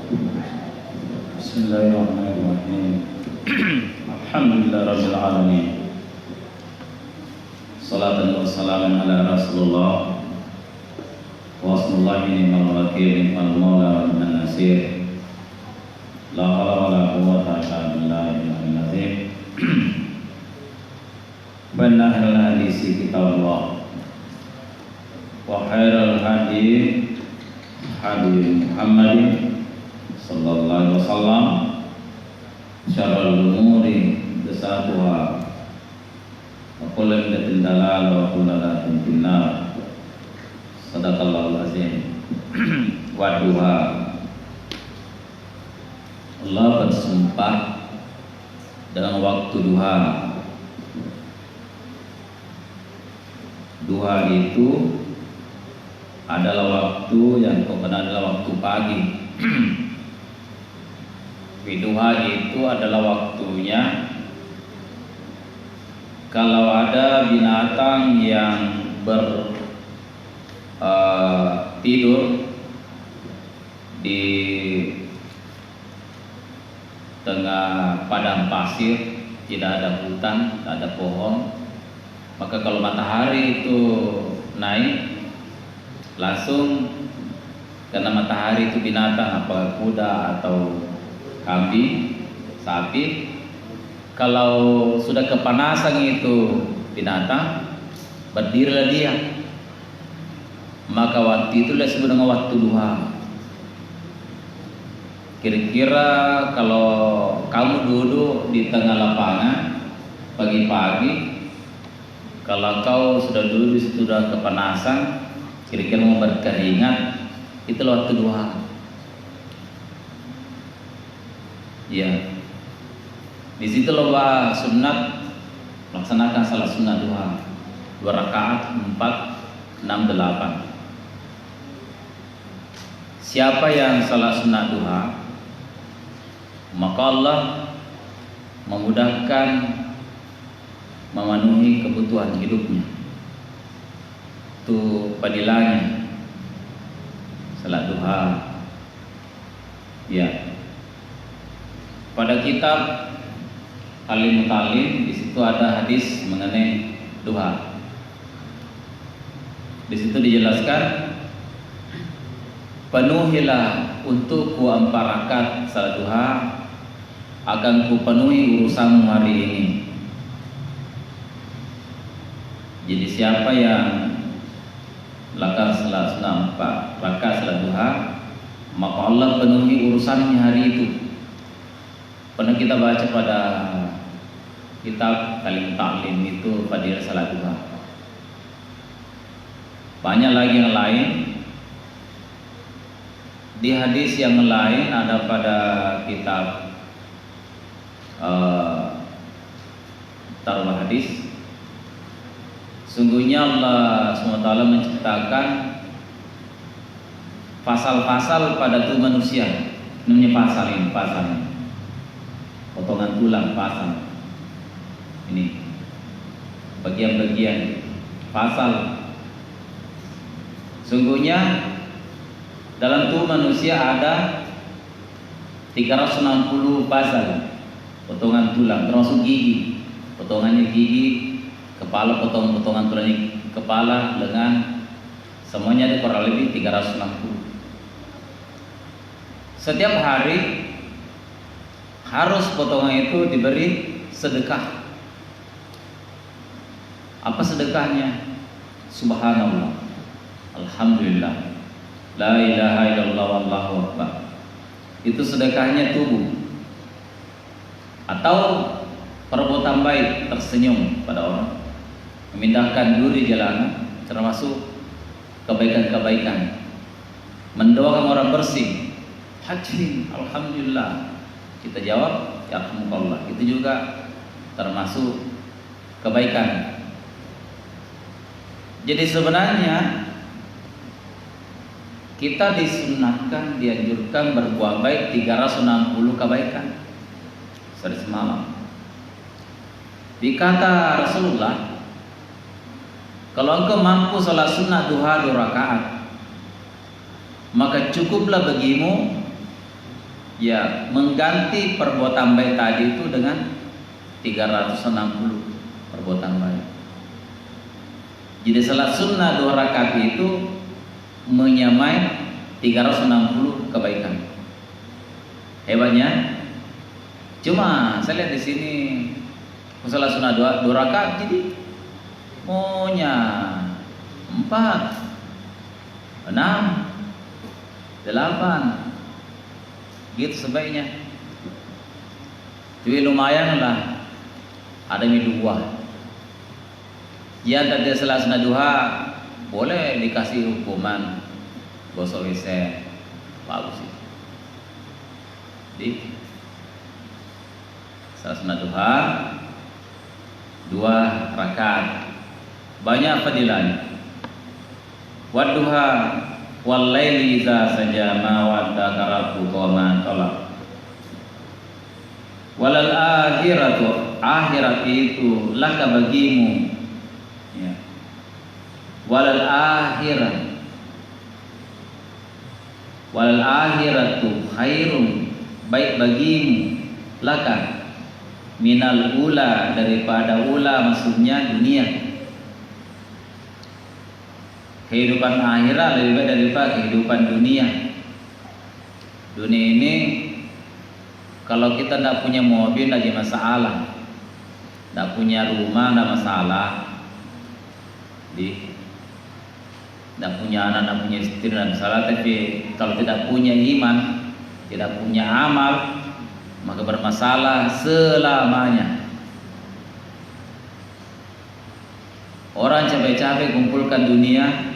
Bismillahirrahmanirrahim. Alhamdulillahirabbil alamin. Salatan wa salaman ala Rasulullah. Wa sallallahu ni'mal wakil wal maula wal nasir. La haula wala quwwata illa billahil azim. Wa nahal hadisi kitabullah. Wa khairal hadi hadi Muhammadin sallallahu alaihi wasallam. Syarrul umuri muhdatsatuha wa kullu bid'atin dalalah wa kullu dalalatin finnar. Sadaqallahul azim. Wa duha. Allah bersumpah dalam waktu duha. Duha itu adalah waktu yang adalah waktu pagi. Duha itu adalah waktunya kalau ada binatang yang tidur di tengah padang pasir, tidak ada hutan, tidak ada pohon, maka kalau matahari itu naik langsung, karena matahari itu binatang apa kuda atau kambing, sapi, kalau sudah kepanasan itu binatang, berdirilah dia. Maka waktu itu disebut dengan waktu duha. Kira-kira kalau kamu duduk di tengah lapangan pagi-pagi, kalau kau sudah duduk di situ sudah kepanasan, kira-kira mau berkeringat, itulah waktu duha. Ya, di situ lomba sunat melaksanakan salat sunat duha 2 rakaat 4, 6, 8. Siapa yang salat sunat duha, maka Allah memudahkan memenuhi kebutuhan hidupnya. Itu padilanya salat duha. Ya. Pada kitab Al-Mutalim di situ ada hadis mengenai duha. Di situ dijelaskan, penuhilah untuk 4 rakaat salat duha, akan kupenuhi urusanmu hari ini. Jadi siapa yang melakukan salat sunat 4 rakaat salat duha, maka Allah penuhi urusannya hari itu. Pernah kita baca pada kitab Kalim Ta'lim itu fadilah salat duha. Banyak lagi yang lain. Di hadis yang lain ada pada kitab Tarwah Hadis. Sungguhnya Allah SWT menciptakan pasal-pasal pada tubuh manusia. Namanya pasal ini. Potongan tulang pasal ini, bagian-bagian pasal. Sungguhnya dalam tubuh manusia ada 360 pasal potongan tulang, termasuk gigi, potongannya gigi, kepala, potongan tulangnya kepala, lengan, semuanya ada kurang lebih 360. Setiap hari harus potongan itu diberi sedekah. Apa sedekahnya? Subhanallah, alhamdulillah, la ilaha illallah, wallahu akbar. Itu sedekahnya tubuh. Atau perbuatan baik, tersenyum pada orang, memindahkan duri jalanan, termasuk kebaikan-kebaikan, mendoakan orang bersih, haji, alhamdulillah, kita jawab ya alhamdulillah, itu juga termasuk kebaikan. Jadi sebenarnya kita disunatkan, dianjurkan berbuat baik 360 kebaikan sehari semalam. Dikata Rasulullah, kalau engkau mampu salat sunnah duha 2 rakaat, maka cukuplah bagimu ya mengganti perbuatan baik tadi itu dengan 360 perbuatan baik. Jadi salat sunnah 2 rakaat itu menyamai 360 kebaikan. Hebatnya. Cuma saya lihat di sini salat sunnah 2 rakaat jadi maunya 4, 6, 8 gitu sebaiknya. Jadi lumayan lah ada 2. Ya tadi salat sunnah duha boleh dikasih hukuman gosok WC, bagus sih. Di salat sunnah duha 2 rakaat banyak fadilahnya. Wadduha wal laili idza saja ma waddaka rabbuka wa ma qala. Walal akhiratu, akhirat itu laka bagimu, ya. Walal akhiratu khairun, baik bagimu, laka minal ula, daripada ula maksudnya dunia. Kehidupan akhirat lebih baik daripada kehidupan dunia. Dunia ini kalau kita tidak punya mobil tidak ada masalah, tidak punya rumah tidak masalah, tidak punya anak, tidak punya istri tidak masalah. Tapi kalau tidak punya iman, tidak punya amal, maka bermasalah selamanya. Orang capek-capek kumpulkan dunia,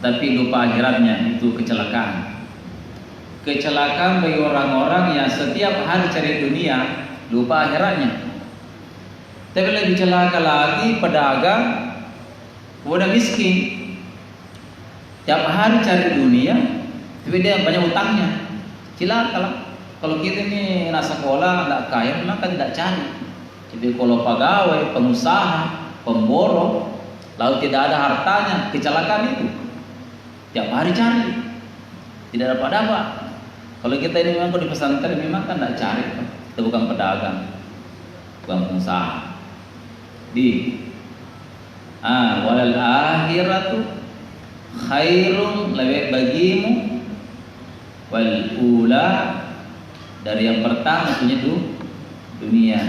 tetapi lupa akhiratnya, itu kecelakaan. Kecelakaan bagi orang-orang yang setiap hari cari dunia, lupa akhiratnya. Tapi lebih celaka lagi pedagang, udah miskin, tiap hari cari dunia, tapi dia banyak utangnya. Celaka lah. Kalau kita ini anak sekolah, tidak kaya, maka tidak cari. Jadi kalau pegawai, pengusaha, pemborong, lalu tidak ada hartanya, kecelakaan itu. Tiap hari cari, tidak dapat apa. Kalau kita ini memang di pesantren memang kan tidak cari, kita bukan pedagang, bukan pengusaha. Walal akhiratu khairun, lebih bagimu, wal ula, dari yang pertama punya dunia.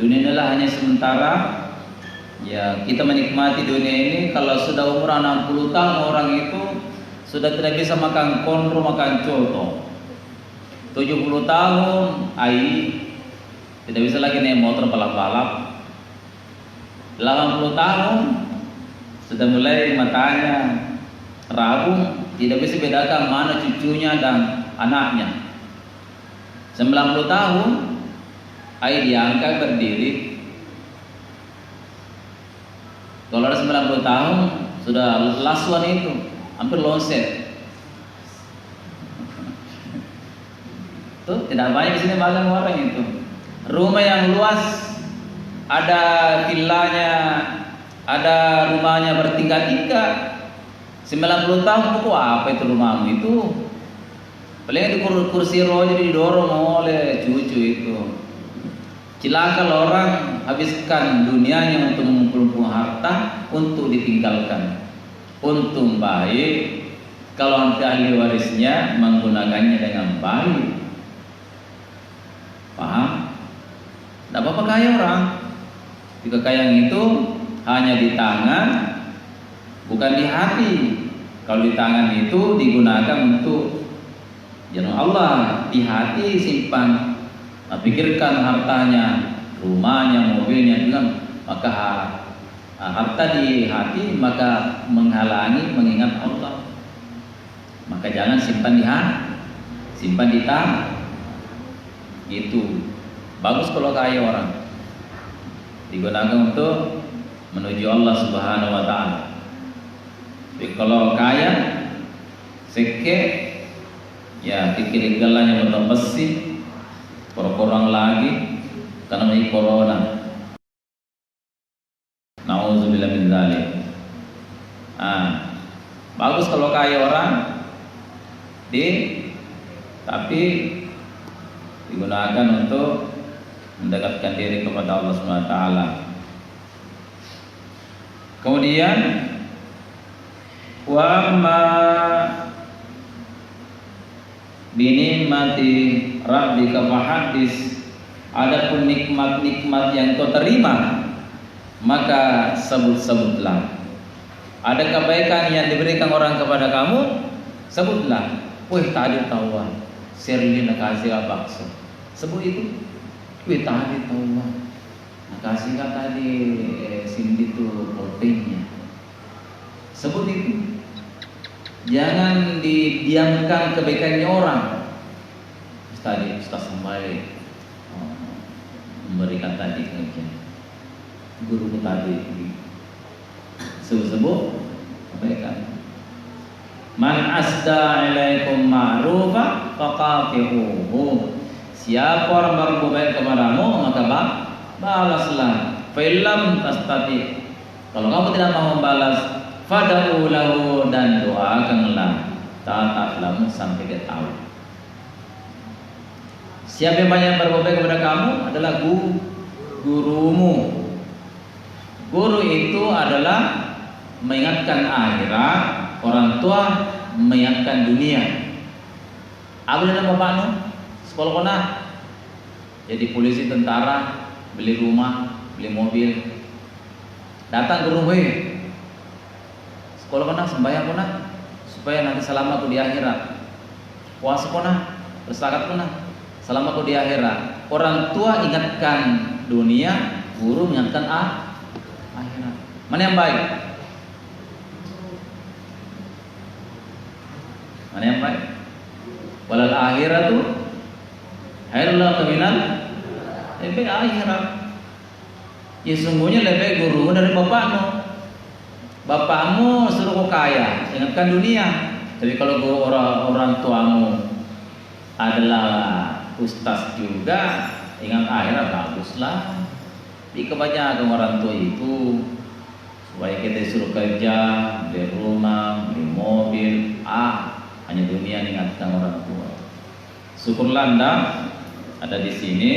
Dunia adalah hanya sementara. Ya, kita menikmati dunia ini. Kalau sudah umur 60 tahun orang itu sudah tidak bisa makan konro, makan coto. 70 tahun tidak bisa lagi naik motor balap-balap. 80 tahun sudah mulai matanya rabun, tidak bisa bedakan mana cucunya dan anaknya. 90 tahun diangkat berdiri. Kalau ada 90 tahun sudah lasuan itu, hampir lonset. Tuh tidak banyak di sini malam orang itu. Rumah yang luas, ada villanya, ada rumahnya bertingkat-tingkat. 90 tahun itu apa itu rumahmu itu? Paling itu kursi roda didorong oleh cucu itu. Celaka orang habiskan dunianya untuk mengumpulkan harta untuk ditinggalkan. Untung baik kalau nanti ahli warisnya menggunakannya dengan baik. Paham? Tidak apa-apa kaya orang. Kekayaan itu hanya di tangan, bukan di hati. Kalau di tangan itu digunakan untuk jalan Allah, di hati simpan. Pikirkan hartanya, rumahnya, mobilnya, dengan maka harta di hati maka menghalangi mengingat Allah. Maka jangan simpan di hati, simpan di tangan. Gitu. Bagus kalau kaya orang, digunakan untuk menuju Allah Subhanahu wa taala. Tapi kalau kaya seke, ya pikir galanya benar besi, kurang lagi karena ini corona. Nauzubillah min dzalik. Bagus kalau kaya orang tapi digunakan untuk mendekatkan diri kepada Allah Subhanahu wa taala. Kemudian wa amma binikmati rabbika fahaddis, adapun nikmat-nikmat yang kau terima maka sebut-sebutlah. Ada kebaikan yang diberikan orang kepada kamu, sebutlah. Wih tadi tahu Sherlyn nakasih bakso, sebut itu. Wih tadi tahu nakasih tadi Cindy itu proteinnya, sebut itu. Jangan didiamkan kebaikannya orang. Tadi Ustaz sampai memberikan tadi pengajian, guruku tadi sebut kebaikan. Man asda ilaikum ma'rufa faqati'uhu. Siapa orang berbuat baik kepadamu maka balaslah. Fa illam tastati, kalau kamu tidak mau membalas, fad'u lahu, dan doakanlah. Ta'ata'lamu, sampai dia tahu. Siapa yang banyak berbuat baik kepada kamu adalah gurumu. Guru itu adalah mengingatkan akhirat, orang tua mengingatkan dunia. Apa nama bapakmu? Sekolah kona, jadi polisi, tentara, beli rumah, beli mobil. Datang ke rumah, sekolah kona, sembahyang kona, supaya nanti selamat di akhirat. Puasa kona, berzakat kona, selamat di akhirat. Orang tua ingatkan dunia, guru ingatkan akhirat. Mana yang baik? Mana yang baik? Walal akhiratu khairul laka minal, lebih akhirat. Ya sungguhnya lebih guru dari bapakmu. Bapakmu suruh kau kaya, ingatkan dunia. Tapi kalau guru orang tuamu adalah ustaz juga, ingat akhirat, baguslah. Di kebanyakan orang tua itu supaya kita disuruh kerja, beli rumah, beli mobil, hanya dunia ingatkan orang tua. Syukurlah Anda ada di sini,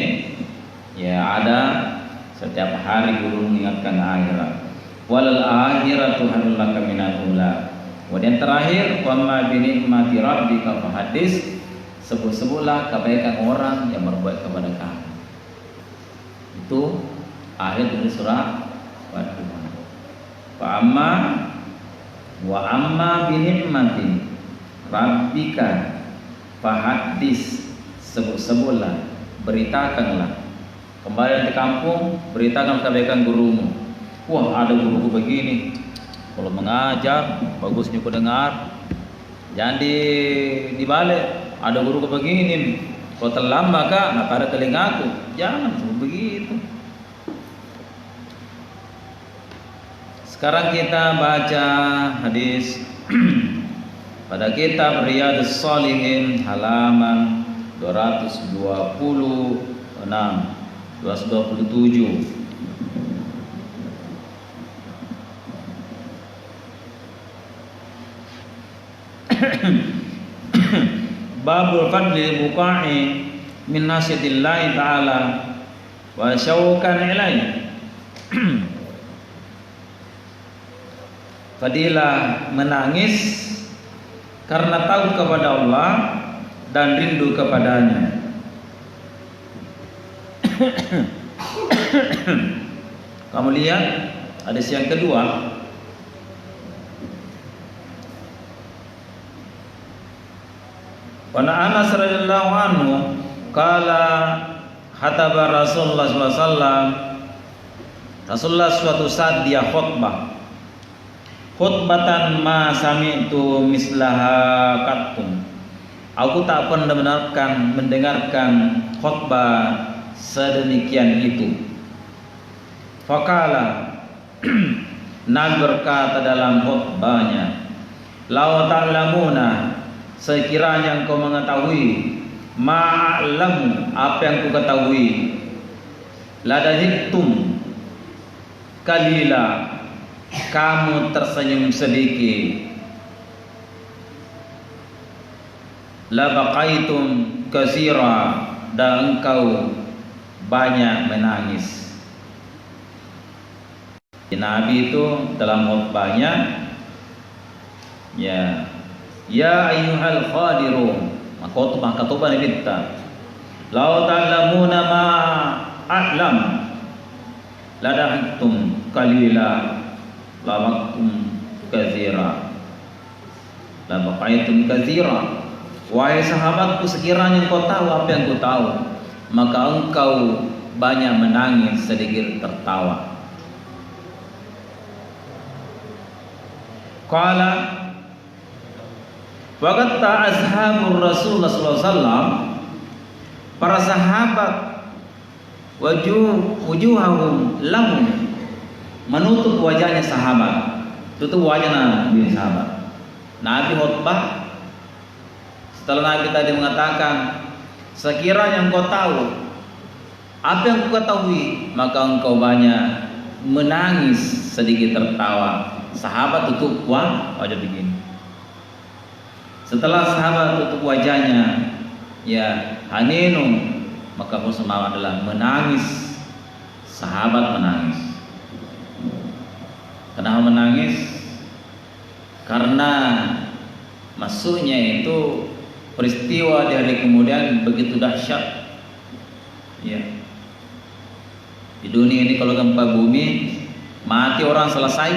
ya ada setiap hari guru mengingatkan akhirat. Walal akhiratu khairul laka minal ula. Kemudian terakhir, wa ma bi ni'mati rabbika fahaddis, sebut-sebutlah kebaikan orang yang berbuat kepada kamu. Itu akhir dari surah Wadduha. Wa amma bi ni'mati rabbika fahaddis, sebut-sebutlah, beritakanlah. Kembali ke kampung, beritakan kebaikan gurumu. Wah, ada guruku begini, kalau mengajar bagusnya ku dengar. Jangan dibalik, ada guruku begini, kalau terlambat kak, nak ada telingaku. Jangan begitu. Sekarang kita baca hadis pada kitab Riyadhus Shalihin halaman 227. Babul fadli buqa'i min nasyatillahi ta'ala wa syaukan ilaihi. Fadilah menangis karena tahu kepada Allah dan rindu kepadanya. Kamu lihat hadis yang kedua. Wa Anas radhiyallahu anhu qala hataba Rasulullah SAW. Rasulullah suatu saat dia khutbah. Khutbatan ma sami'tu mislaha qattum. Aku tak pernah mendengarkan khutbah sedemikian itu. Faqala Nabi berkata dalam khutbahnya, "Lau ta'lamuna, sekiranya engkau mengetahui, ma'alamu, apa yang ku ketahui, ladahiktum, kalila, kamu tersenyum sedikit, la baqaitum katsira, dan engkau banyak menangis. Nabi itu dalam khutbahnya, ya ayyuhal qadirun, khutbah Nabi kita, law ta'lamuna ma a'lam la da'antum qalila la waqtum katsira la baqaitum katsira. Wahai sahabatku, sekiranya engkau tahu apa yang ku tahu, maka engkau banyak menangis, sedikit tertawa. Qala wa qatta ashabur Rasulullah sallallahu alaihi wasallam, para sahabat, wujuhahum lahum, menutup wajahnya sahabat, tutup wajah Nabi sahabat. Nabi khutbah, setelah Nabi tadi mengatakan, sekiranya engkau tahu apa yang engkau ketahui, maka engkau banyak menangis, sedikit tertawa. Sahabat tutup wajah begini. Setelah sahabat tutup wajahnya, ya haninum, maka bersama adalah menangis. Sahabat menangis. Kenapa menangis? Karena masuknya itu peristiwa di hari kemudian begitu dahsyat. Ya. Di dunia ini kalau gempa bumi, mati orang selesai.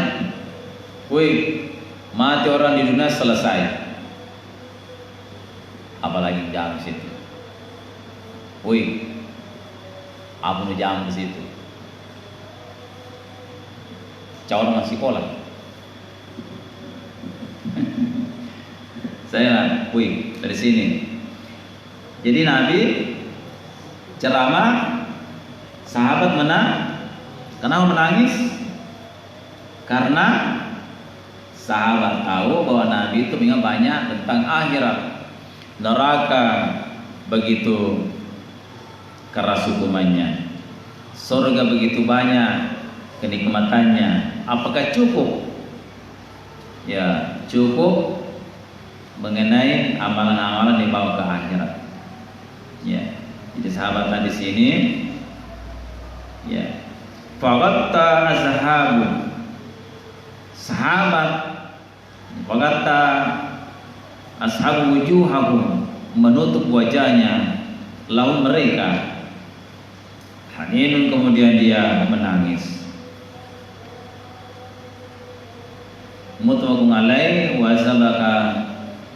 Mati orang di dunia selesai. Apalagi jam di situ. Apa nih jam di situ? Cawan masih sekolah. Saya dari sini. Jadi Nabi ceramah, sahabat kenapa menangis? Karena sahabat tahu bahwa Nabi itu banyak tentang akhirat, neraka begitu keras hukumannya, surga begitu banyak kenikmatannya. Apakah cukup? Ya cukup mengenai amalan-amalan dibawa ke akhirat. Ya, jadi sahabat tadi sini, ya, faqatta azhabu, sahabat, faqatta ashabu wujuhahum, menutup wajahnya, lalu mereka haninun, kemudian dia menangis. Muttafaqun alaih wa sabaka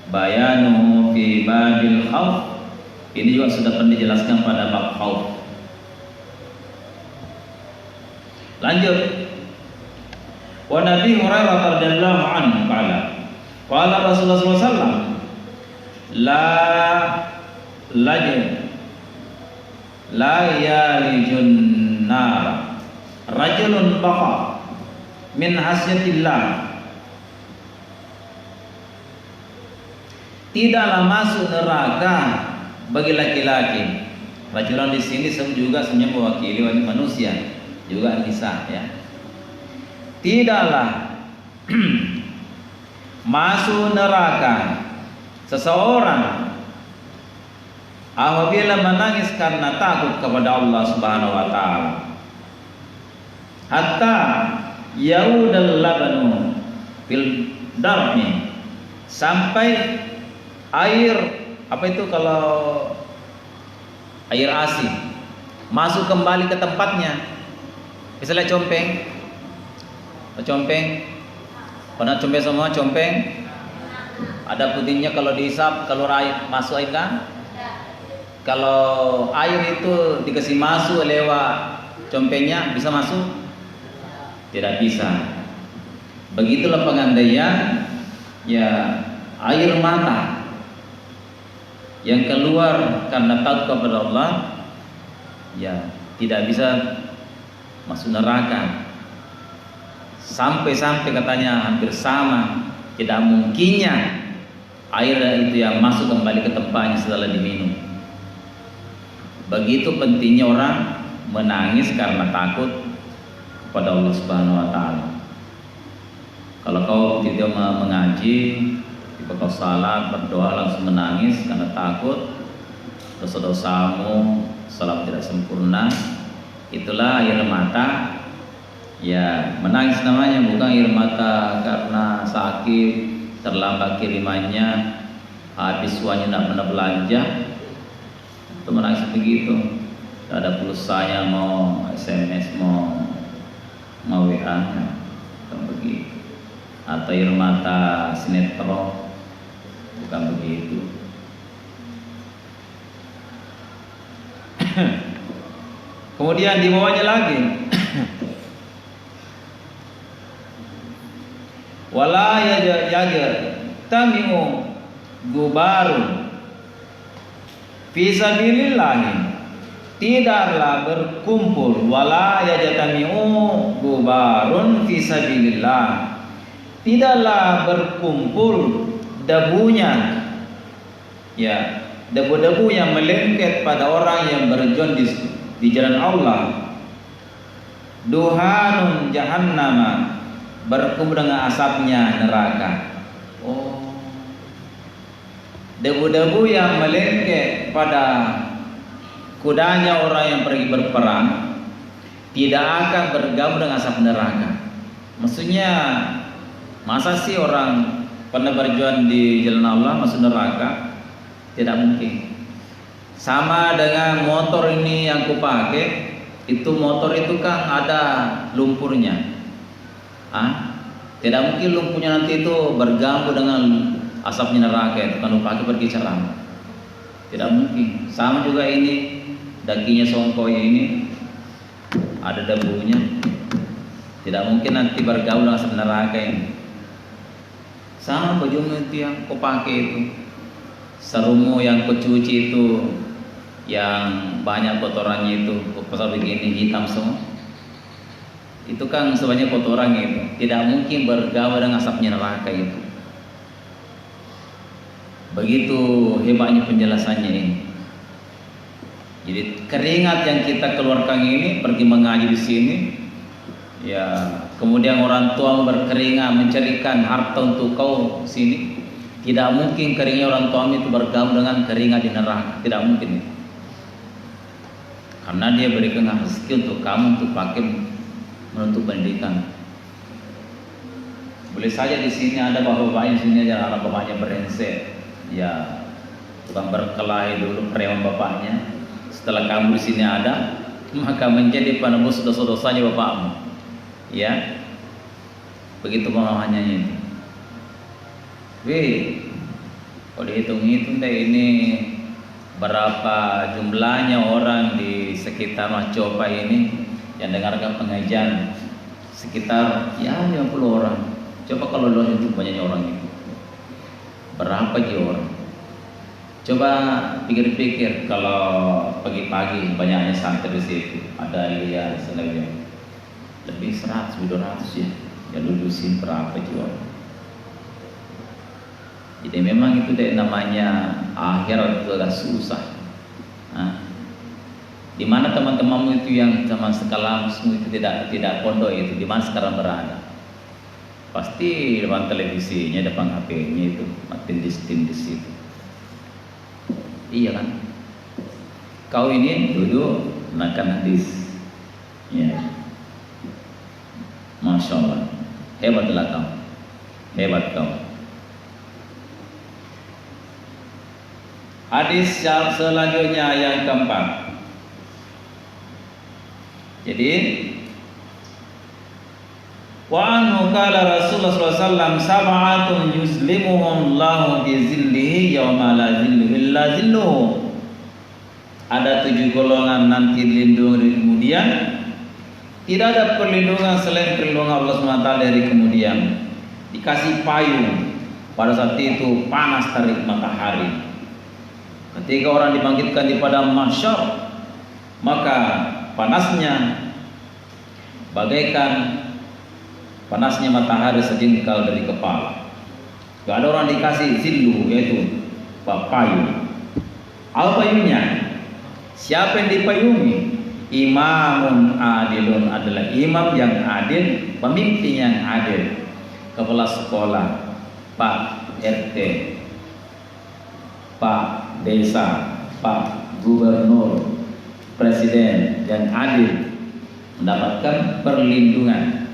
bayanuhu fi babil khauf. Ini juga sudah pernah dijelaskan pada bab khauf. Lanjut. Wa Nabi Hurairah radhiyallahu anhu qala Rasulullah sallallahu alaihi wasallam, la yalijun nar rajulun baqa min hasyatillah, tidaklah masuk neraka bagi laki-laki. Rajulan di sini juga sebenarnya mewakili manusia, juga nisa, ya. Tidaklah masuk neraka seseorang apabila menangis karena takut kepada Allah Subhanahu wa taala. Hatta yaudal labanu fil darmi, sampai air, apa itu kalau air asin masuk kembali ke tempatnya. Misalnya compeng, pernah compeng semua? Compeng ada putihnya, kalau dihisap, kalau air masuk air kan? Kalau air itu dikasih masuk lewat compengnya, bisa masuk? Tidak bisa. Begitulah pengandaian, ya, air mata yang keluar karena takut kepada Allah, ya, tidak bisa masuk neraka. Sampai-sampai katanya hampir sama, tidak mungkinnya air itu yang masuk kembali ke tempatnya setelah diminum. Begitu pentingnya orang menangis karena takut kepada Allah Subhanahu wa taala. Kalau kau tidak mengaji, Kalau salat berdoa langsung menangis karena takut dosa-dosamu, salat tidak sempurna, itulah air mata. Ya, menangis namanya, bukan air mata karena sakit, terlambat kirimannya, habis uangnya tidak pernah belanja. Itu menangis begitu. Tidak ada pulsanya, mau SMS, mau WA, bukan begitu. Atau air mata sinetron, bukan begitu. Kemudian di bawahnya lagi, wala tamiu gubarun fi sabilillah, tidaklah berkumpul, wala yajtami'u gubarun fi sabilillah, tidaklah berkumpul debunya, ya, debu-debu yang melengket pada orang yang berjuang di jalan Allah. Duhanun jahannama, berkumpul dengan asapnya neraka. Oh, debu-debu yang melengket pada kudanya orang yang pergi berperang tidak akan bergabung dengan asap neraka. Maksudnya, masa sih orang pernah berjuang di jalan Allah masuk neraka? Tidak mungkin. Sama dengan motor ini yang kupakai, itu motor itu kan ada lumpurnya. Tidak mungkin lumpurnya nanti itu bergabung dengan asapnya neraka itu kan pakai pergi ceramah. Tidak mungkin. Sama juga ini dakinya songkoi ini ada debunya, tidak mungkin nanti bergaul dengan asap neraka ini. Sama bajumu itu yang kau pakai itu, serumu yang kau cuci itu, yang banyak kotorannya itu, pasal begini hitam semua, itu kan sebanyak kotoran itu, tidak mungkin bergaul dengan asapnya neraka itu. Begitu hebatnya penjelasannya ini. Jadi keringat yang kita keluarkan ini, pergi mengaji di sini, ya, kemudian orang tua berkeringat mencarikan harta untuk kau sini, tidak mungkin keringat orang tua itu bergabung dengan keringat di neraka, tidak mungkin. Karena dia berikan rezeki untuk kamu untuk pakai menuntut pendidikan. Boleh saja di sini ada bapak-bapaknya, di sini ada anak bapaknya brengsek, ya, tukang berkelahi dulu preman bapaknya. Setelah kamu di sini ada, maka menjadi penebus dosa-dosanya bapakmu. Ya, begitu pemahamannya itu. Kalau dihitung-hitung deh ini berapa jumlahnya orang di sekitar Mas Copa ini yang dengarkan pengajian, sekitar ya 50 orang. Coba kalau lo itu banyaknya orang itu, berapa sih orang? Coba pikir-pikir kalau pagi-pagi banyaknya santri di situ, ada lihat selain lebih 100, 200 ya, yang lulusin berapa jual. Jadi memang itu deh namanya akhirat itu agak susah. Di mana teman-temanmu itu yang zaman sekalamu itu tidak pondok itu, di mana sekarang berada? Pasti depan televisinya, depan HP-nya itu, tindis-tindis itu. Iya kan? Kau ini duduk makan hadis, ya. Masya Allah, hebatlah kau, hebat kau. Hadis yang selanjutnya yang keempat. Jadi, wa anhu qala Rasulullah sallallahu alaihi wasallam sab'atun yuzlimuhum Allahu bi zillihi yauma la zillu illa zilluhu. Ada 7 golongan nanti dilindungi kemudian tidak ada perlindungan selain perlindungan Allah SWT dari kemudian. Dikasih payung pada saat itu panas terik matahari. Ketika orang dibangkitkan di padang mahsyar, maka panasnya bagaikan panasnya matahari sejengkal dari kepala. Gak ada orang dikasih zillu, yaitu payung. Apa payungnya? Siapa yang dipayungi? Imamun adilun, adalah imam yang adil, pemimpin yang adil, kepala sekolah, Pak RT, Pak Desa, Pak Gubernur, Presiden yang adil mendapatkan perlindungan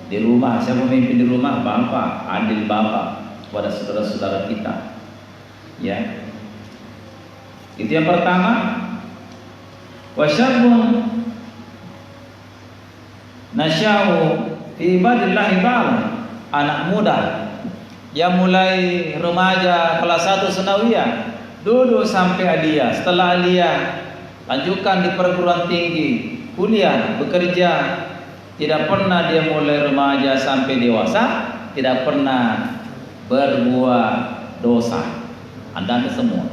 di rumah. Siapa pemimpin di rumah? Bapak, adil Bapak kepada saudara-saudara kita. Ya, itu yang pertama. Wasyabun nasya'u fi ibadillahi ta'ala, anak muda yang mulai remaja kelas 1 sanawiyah duduk sampai aliyah, setelah aliyah lanjutkan di perguruan tinggi, kuliah, bekerja, tidak pernah dia mulai remaja sampai dewasa tidak pernah berbuat dosa. Anda semua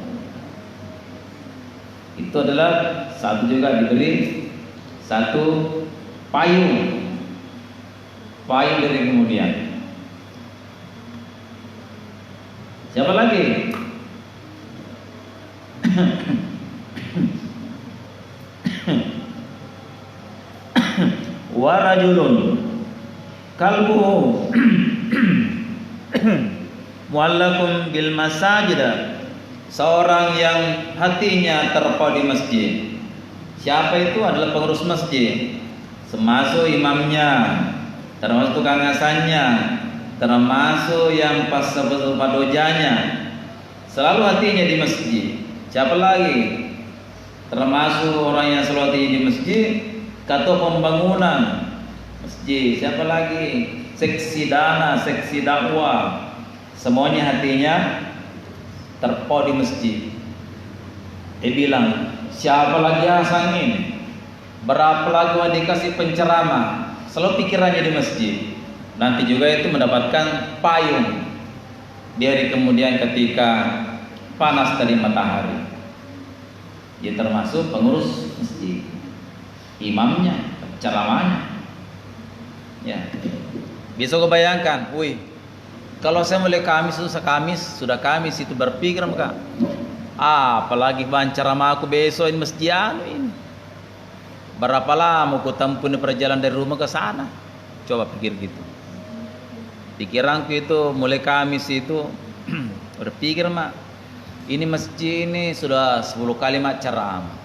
itu adalah satu, juga diberi satu payung dari kemudian. Siapa lagi? Warajulun kalbuhu muallakun bil masajid, seorang yang hatinya terpaut di masjid. Siapa itu? Adalah pengurus masjid, termasuk imamnya, termasuk tukang asannya, termasuk yang pas padojanya, selalu hatinya di masjid. Siapa lagi? Termasuk orang yang selalu hatinya di masjid, kata pembangunan masjid. Siapa lagi? Seksi dana, seksi dakwah, semuanya hatinya terpaut di masjid. Dia bilang, siapa lagi asangin, berapa lagi mau dikasih penceramah, selalu pikirannya di masjid. Nanti juga itu mendapatkan payung di hari kemudian ketika panas dari matahari. Dia termasuk pengurus masjid, imamnya, ceramahnya. Ya, bisa kau bayangkan, wih, kalau saya mulai Kamis sudah Kamis itu berpikir mereka, apalagi bahan ceramah aku besok ini masjid ini. Berapa lama aku tempuh perjalanan dari rumah ke sana? Coba pikir gitu. Pikiranku itu mulai Kamis itu berpikir, mak, ini masjid ini sudah 10 kali mak ceramah.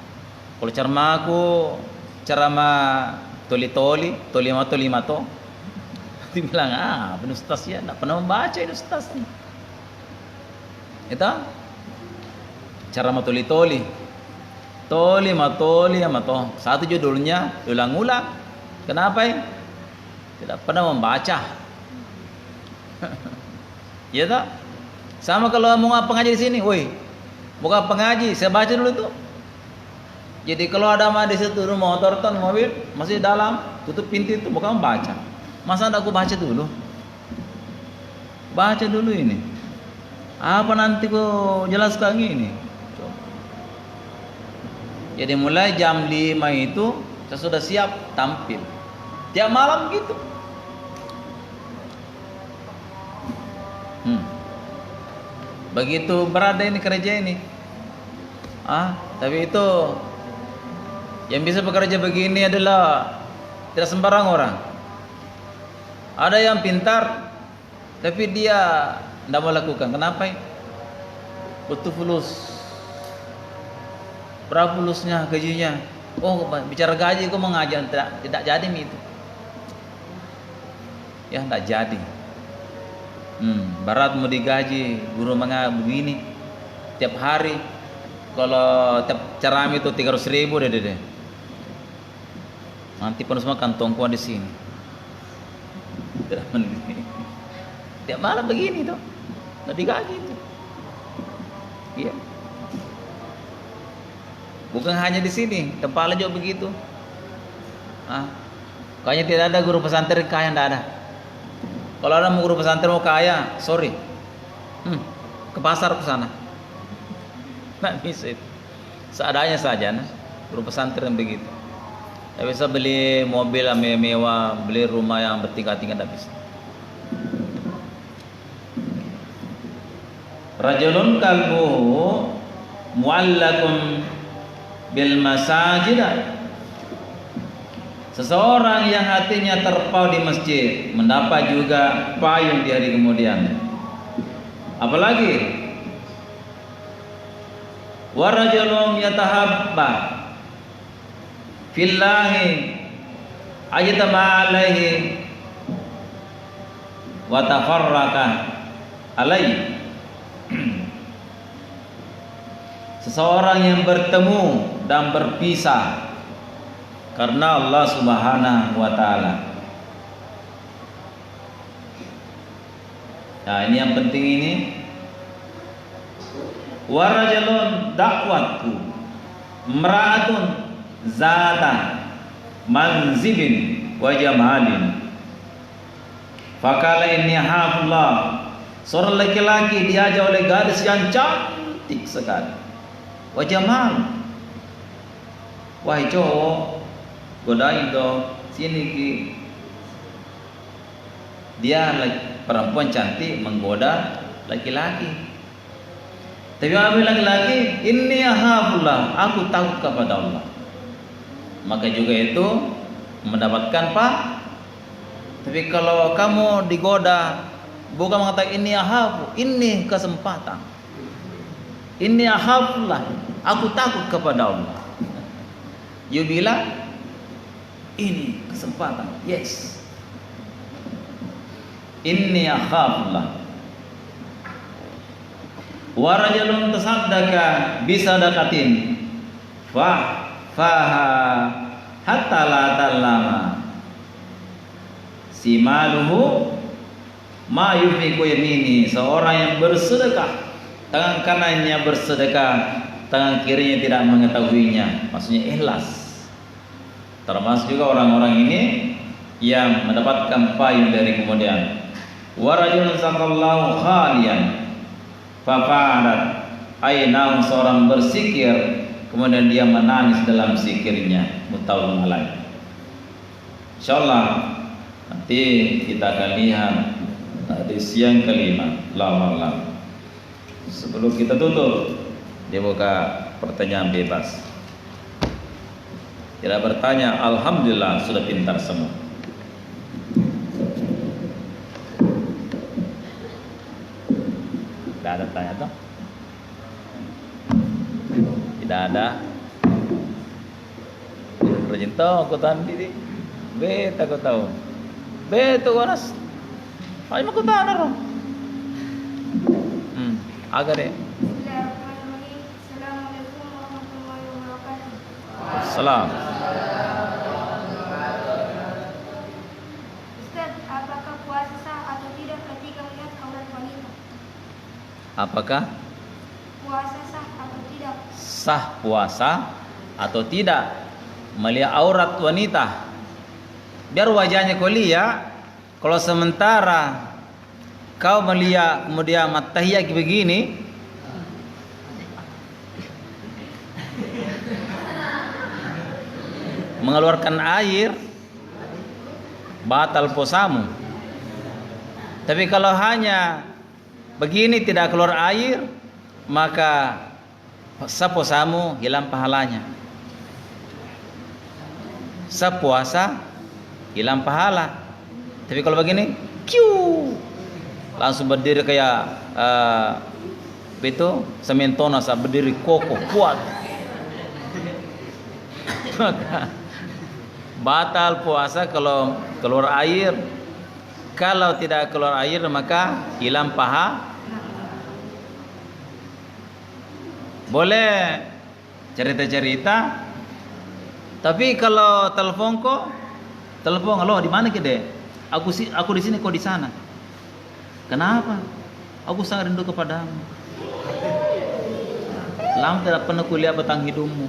Kalau ceramah aku ceramah toli-toli, toli-mato, dia bilang, benar ustaz ya, tidak pernah membaca ini ustaz nih. Itu ceramah toli-toli, mato. Satu judulnya ulang-ulang. Kenapa ya? Tidak pernah membaca. Ya tak? Sama kalau mau pengaji di sini, woi, bukan pengaji, saya baca dulu tuh. Jadi kalau ada mah di situ motor ton mobil masih dalam, tutup pintu itu, bukan membaca. Masa aku baca dulu? Baca dulu ini. Apa nanti kau jelaskan ini? Jadi mulai jam 5 itu saya sudah siap tampil. Tiap malam gitu. Begitu berada ini kerja ini. Tapi itu yang bisa bekerja begini adalah tidak sembarang orang. Ada yang pintar tapi dia tidak mau lakukan. Kenapa? Butuh fulus. Berapa fulusnya, gajinya? Oh, bicara gaji kok mengajar tidak jadi itu. Ya, tidak jadi. Berat mau digaji guru begini tiap hari. Kalau tiap ceramah itu 300.000 deh. Nanti penuh semua kantongku di sini. Tiap malam begini tuh, nggak digaji tuh. Iya. Bukan hanya di sini, tempat lain juga begitu. Kayaknya tidak ada guru pesantren kaya, tidak ada. Kalau ada guru pesantren mau kaya, sorry, ke pasar ke sana. Nggak bisa itu. Seadanya saja, guru pesantren begitu. Tidak bisa beli mobil yang mewah, beli rumah yang bertingkat-tingkat, tidak bisa. Rajulun kalbuhu muallakun bil masajid, seseorang yang hatinya terpaut di masjid mendapat juga payung di hari kemudian. Apalagi warajulun yatahabba fillahi ajtama alaihi wa tafarraqa alaihi. Seseorang yang bertemu dan berpisah karena Allah Subhanahu wa taala. Nah, ini yang penting ini. Warajulun dakwatu imra'atun zata manzibin wa jamalin. Fakala inni hafullah. Seorang laki-laki diajak oleh gadis yang cantik sekali. Wa jamal. Wahai cowok, godain dong, sini ki. Dia perempuan cantik menggoda laki-laki. Tapi apa laki-laki? Inni ahabullah, aku takut kepada Allah. Maka juga itu mendapatkan Tapi kalau kamu digoda, bukan mengatakan ini ahabu, ini kesempatan. Ini ahabullah, aku takut kepada Allah. You bilang ini kesempatan. Yes. Inni akhafullah. Wa rajulun tasaddaqa bisadaqatin faha hatta la tallama simaluhu ma yufiqu yamini. Seorang yang bersedekah, tangan kanannya bersedekah, tangan kirinya tidak mengetahuinya. Maksudnya ikhlas. Termasuk juga orang-orang ini yang mendapatkan payung dari kemudian. Wa rajulun saqallahu khalian fafadat ainahu, seorang bersikir kemudian dia menangis dalam sikirnya. Muttafaqun alaih. Insyaallah nanti kita akan lihat hadis yang kelima. Allahu a'lam. Sebelum kita tutup, dibuka pertanyaan bebas. Tidak bertanya, alhamdulillah sudah pintar semua. Tidak ada tanya toh? Tidak ada. Rajin tahu aku tadi. Beta aku tahu. Beta waras. Ayo aku tahu naro. Agar deh. Assalamualaikum warahmatullahi wabarakatuh. Salam. Ustaz, apakah puasa sah atau tidak ketika melihat aurat wanita? Apakah Puasa sah atau tidak? sah puasa atau tidak melihat aurat wanita? Biar wajahnya kau lihat. Kalau sementara kau melihat kemudian matahiyah begini, mengeluarkan air, batal puasamu. Tapi kalau hanya begini tidak keluar air, maka puasamu hilang pahalanya. Sepuasa hilang pahala. Tapi kalau begini, langsung berdiri kayak itu sementona, berdiri kokoh kuat. Maka batal puasa kalau keluar air. Kalau tidak keluar air maka hilang paha. Boleh cerita-cerita. Tapi kalau telepon, halo di mana kita? Aku di sini, kau di sana. Kenapa? Aku sangat rindu kepadamu. Lama tidak pernah kulihat batang hidungmu.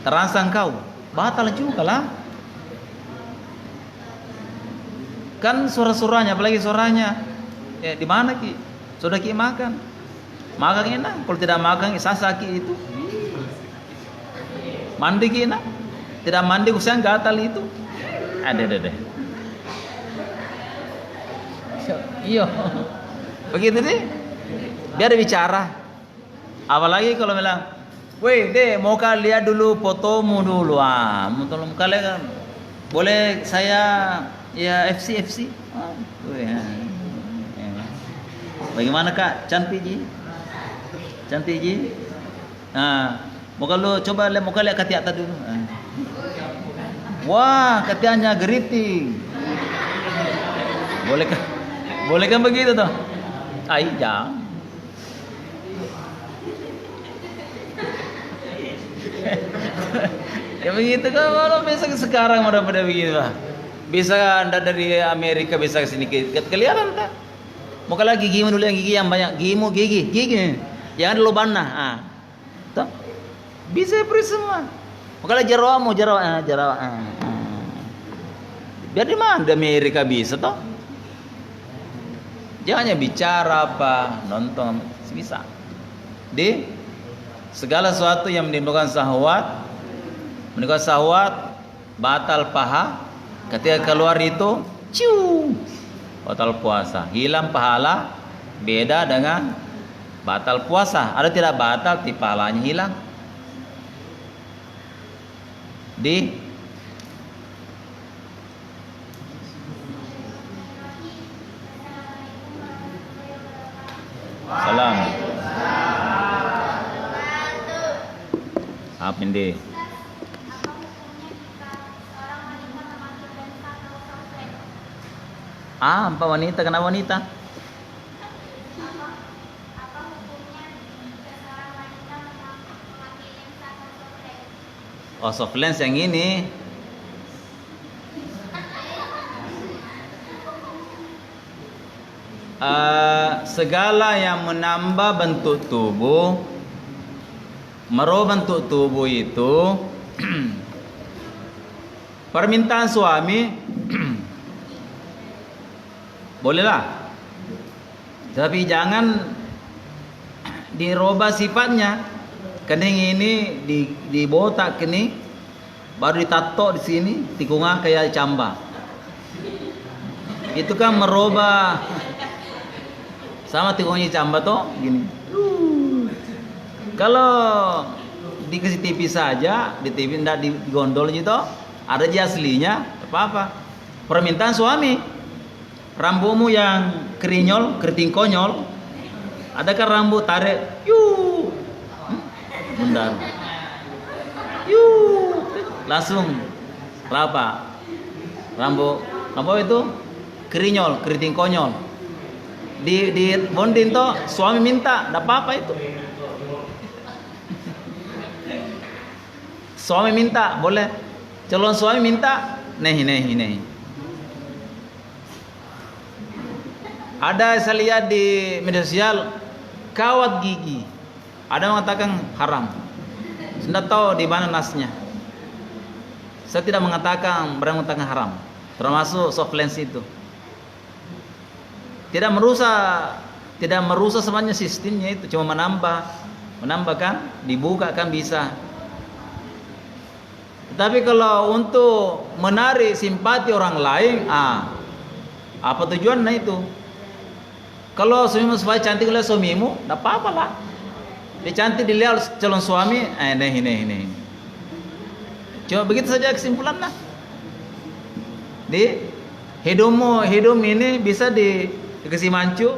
Terangsang kau, batal juga lah. Kan suara-suaranya, apalagi suaranya. Di mana ki? Sudah ki makan? Makan enak. Kalau tidak makan, sasaki itu. Mandi ki enak. Tidak mandi usian gatal itu. Ada. Iya. Begitu deh. Biar bicara. Apalagi kalau bilang, "Weh, deh, mau kalian lihat dulu fotomu dulu." Tolong kalian boleh saya ya FC. Bagaimana Kak? Cantik ji? Cantik ji? Muka lu coba lihat muka lihat kaki atas dulu. Wah, katiannya geriting. Boleh kan begitu toh? Jangan. Ya begitu kan, kalau bisa sekarang udah pada begitu lah. Bisa Anda dari Amerika bisa ke sini kelihatan tak? Mau kalau gigimu dulu yang banyak, gigi. Jangan dulu banah. Tuh. Bisa free semua. Mau kalau jerawat. Biar di mana di Amerika bisa toh? Jangan hanya bicara apa, nonton bisa. Di segala sesuatu yang menimbulkan syahwat, batal paha. Ketika keluar itu, batal puasa. Hilang pahala, beda dengan batal puasa. Ada tidak batal, pahalanya hilang. Salam. Apa ini? Apa wanita? Kenapa wanita? Oh, soft lens yang ini. Segala yang menambah bentuk tubuh, merubah bentuk tubuh itu permintaan suami bolehlah, tapi jangan dirubah sifatnya. Kening ini dibotak ini, baru ditato di sini, tikungan kayak camba. Itu kan merubah sama tikungnya camba toh gini. Kalau dikasih TV saja, di TV tidak digondol gitu, ada aja aslinya, apa-apa. Permintaan suami, rambutmu yang keriting konyol, adakah rambut tarik, bundar, langsung apa? Rambut itu keriting konyol. Di bondin toh suami minta, tidak apa-apa itu. Suami minta boleh, calon suami minta, nih. Ada saya lihat di media sosial kawat gigi, ada mengatakan haram. Saya tidak tahu di mana nasnya. Saya tidak mengatakan mengatakan haram, termasuk soft lens itu. Tidak merusak semuanya sistemnya itu, cuma menambahkan, dibuka kan bisa. Tapi kalau untuk menarik simpati orang lain, apa tujuannya itu? Kalau suamimu supaya cantik oleh suamimu, tidak apa-apa lah. Dia cantik dilihat calon suami, nih. Cuma begitu saja kesimpulannya. Di hidung ini bisa dikasih mancu,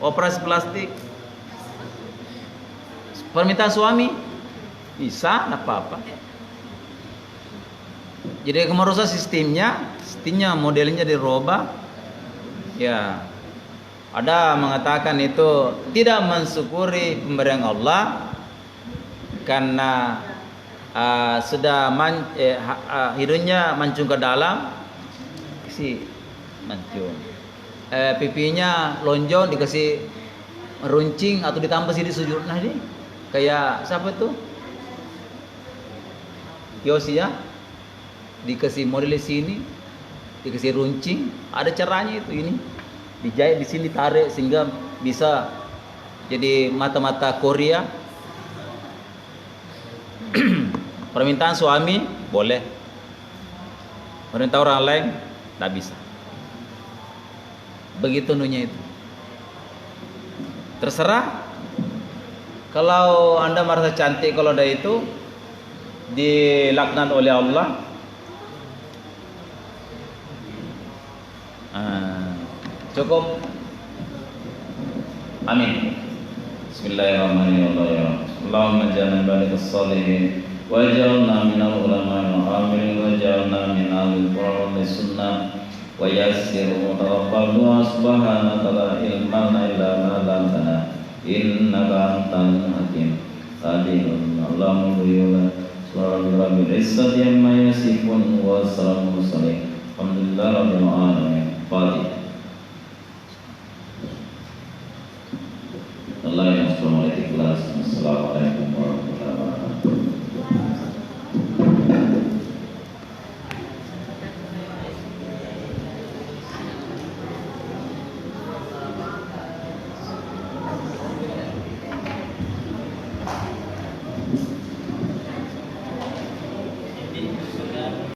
operasi plastik. Permintaan suami bisa, tidak apa-apa. Jadi merusak sistemnya modelnya dirubah. Ya, ada mengatakan itu tidak mensyukuri pemberian Allah karena sudah hidungnya mancung ke dalam, si mancung. Pipinya lonjong dikasih runcing atau ditambah sini sujud. Nah ini kayak siapa itu? Yosi ya, dikasih model sini, dikasih runcing. Ada caranya itu, ini dijahit di sini, tarik sehingga bisa jadi mata-mata Korea. Permintaan suami boleh, permintaan orang lain tidak bisa. Begitu nunya itu. Terserah. Kalau Anda merasa cantik, kalau ada itu dilaknat oleh Allah. Cukup. Amin. Bismillahirrahmanirrahim. Allahumma ja'alna barikas salihin waj'alna minal ulama'il amilin waj'alna min ahli qur'an sunnah wa yassir wa taqabbal du'a subhanaka la ilma lana illa ma 'allamtana innaka antal hakim. Allahumma Subhanallah rabbil izzati amma yasifun wa salamun